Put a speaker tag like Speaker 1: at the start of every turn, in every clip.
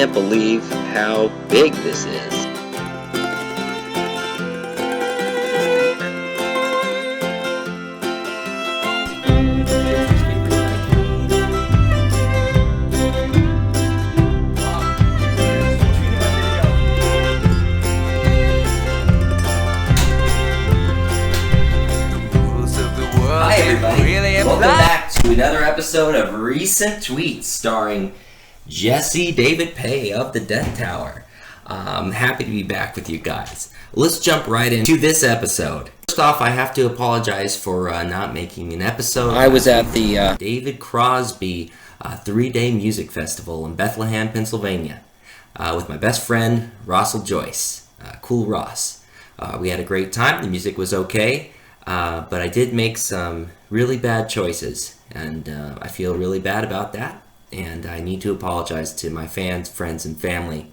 Speaker 1: can't believe how big this is.
Speaker 2: Hi everybody, welcome back to another episode of Recent Tweets starring Jesse David Pay of the Death Tower. I'm happy to be back with you guys. Let's jump right into this episode. First off, I have to apologize for not making an episode. I was at the David Crosby 3-day music festival in Bethlehem, Pennsylvania with my best friend, Russell Joyce, Cool Ross. We had a great time, the music was okay. But I did make some really bad choices, and I feel really bad about that, and I need to apologize to my fans, friends, and family.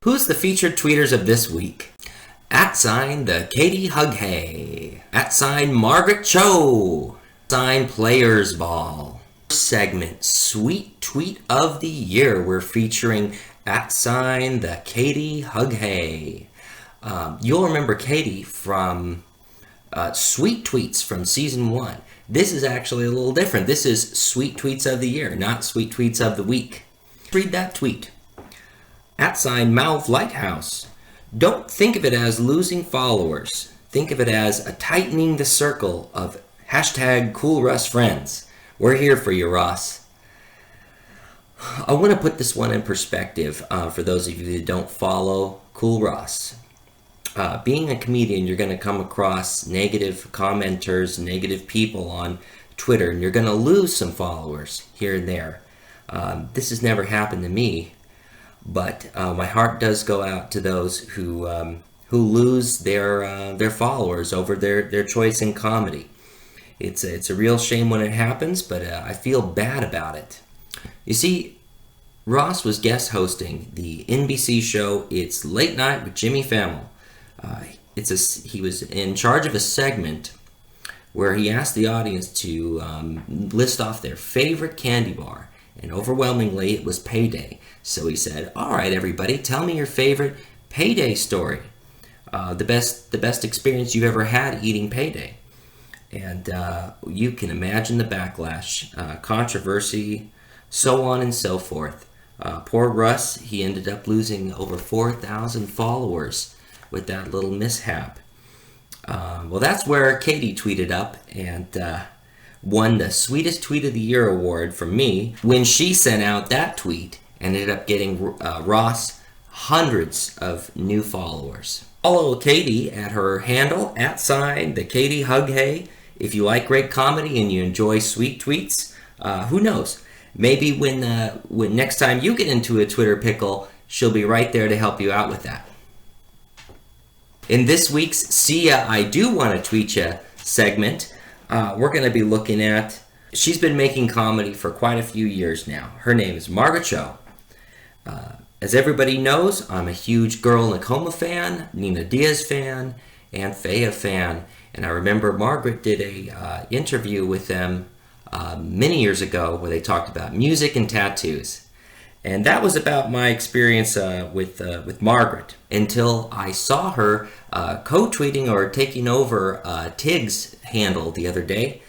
Speaker 2: Who's the featured tweeters of this week? @the Katie Hughay, @Margaret Cho, Players Ball. Segment Sweet Tweet of the Year. We're featuring @the Katie Hughay. You'll remember Katie from Sweet Tweets from Season 1. This is actually a little different. This is Sweet Tweets of the Year, not Sweet Tweets of the Week. Read that tweet. @Mauve Lighthouse. Don't think of it as losing followers. Think of it as a tightening the circle of #CoolRuss friends. We're here for you, Ross. I want to put this one in perspective for those of you that don't follow Cool Ross. Being a comedian, you're going to come across negative commenters, negative people on Twitter, and you're going to lose some followers here and there. This has never happened to me, but my heart does go out to those who lose their followers over their choice in comedy. It's a real shame when it happens, but I feel bad about it. You see, Ross was guest hosting the NBC show It's Late Night with Jimmy Fallon. He was in charge of a segment where he asked the audience to list off their favorite candy bar, and overwhelmingly it was Payday. So he said, "All right, everybody, tell me your favorite Payday story, the best experience you've ever had eating Payday." And you can imagine the backlash, controversy, so on and so forth. Poor Russ, he ended up losing over 4,000 followers with that little mishap. Well, that's where Katie tweeted up and won the Sweetest Tweet of the Year award from me when she sent out that tweet and ended up getting Ross hundreds of new followers. Follow Katie at her handle, @the Katie Hughay. If you like great comedy and you enjoy sweet tweets, who knows? Maybe when next time you get into a Twitter pickle, she'll be right there to help you out with that. In this week's See Ya, I Do Want to Tweet Ya segment, we're going to be looking at, she's been making comedy for quite a few years now. Her name is Margaret Cho. As everybody knows, I'm a huge Girl Nicoma fan, Nina Diaz fan, and Faya fan. And I remember Margaret did a interview with them many years ago where they talked about music and tattoos. And that was about my experience with Margaret until I saw her co-tweeting or taking over Tig's handle the other day.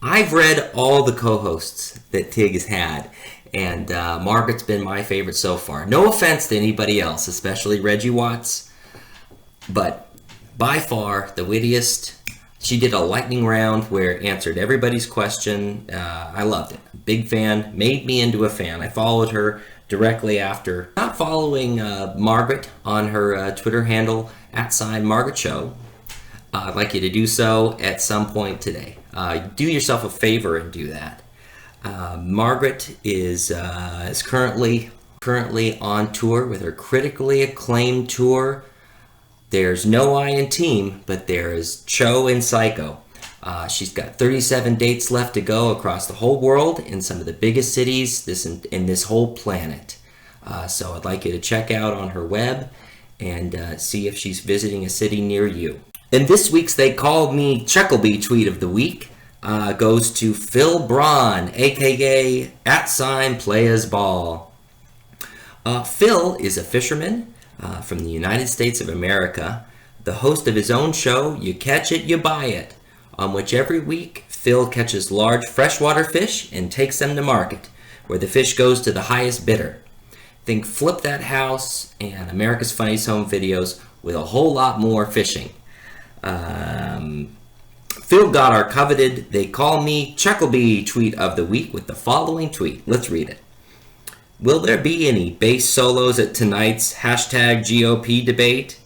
Speaker 2: I've read all the co-hosts that Tig has had, and Margaret's been my favorite so far. No offense to anybody else, especially Reggie Watts, but by far the wittiest. She did a lightning round where it answered everybody's question. I loved it. Big fan. Made me into a fan. I followed her directly after. Not following Margaret on her Twitter handle, @Margaret Cho. I'd like you to do so at some point today. Do yourself a favor and do that. Margaret is currently on tour with her critically acclaimed tour. There's no I in team, but there is Cho and Psycho. She's got 37 dates left to go across the whole world in some of the biggest cities in this whole planet. So I'd like you to check out on her web and see if she's visiting a city near you. And this week's They Called Me Chucklebee tweet of the week goes to Phil Braun, aka @Playasball. Phil is a fisherman from the United States of America, the host of his own show, You Catch It, You Buy It, on which every week Phil catches large freshwater fish and takes them to market, where the fish goes to the highest bidder. Think Flip That House and America's Funniest Home Videos with a whole lot more fishing. Phil got our coveted They Call Me Chucklebee tweet of the week with the following tweet. Let's read it. Will there be any bass solos at tonight's #GOP debate?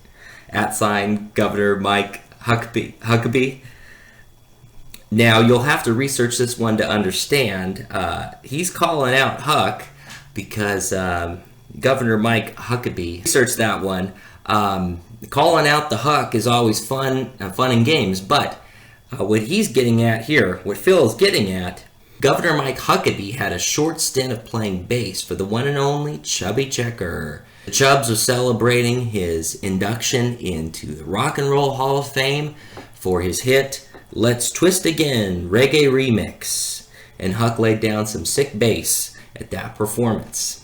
Speaker 2: @Governor Mike Huckabee. Now, you'll have to research this one to understand. He's calling out Huck because Governor Mike Huckabee, research that one. Calling out the Huck is always fun and games, but what he's getting at here, what Phil is getting at, Governor Mike Huckabee had a short stint of playing bass for the one and only Chubby Checker. The Chubs are celebrating his induction into the Rock and Roll Hall of Fame for his hit Let's Twist Again reggae remix, and Huck laid down some sick bass at that performance.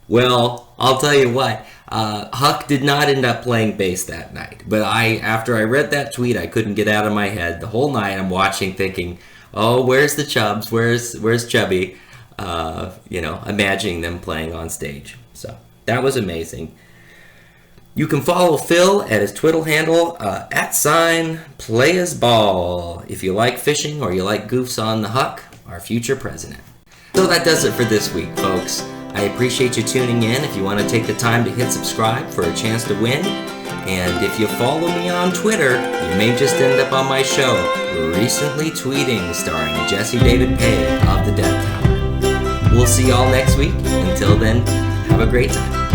Speaker 2: Well, I'll tell you what, Huck did not end up playing bass that night, but after I read that tweet, I couldn't get out of my head. The whole night I'm watching thinking, oh, where's the Chubs? Where's Chubby? Imagining them playing on stage. So that was amazing. You can follow Phil at his Twitter handle, @playasball, if you like fishing or you like goofs on the Huck, our future president. So that does it for this week, folks. I appreciate you tuning in. If you want to take the time to hit subscribe for a chance to win, and if you follow me on Twitter, you may just end up on my show, Recently Tweeting, starring Jesse David Pay of the Death Tower. We'll see y'all next week. Until then, have a great time.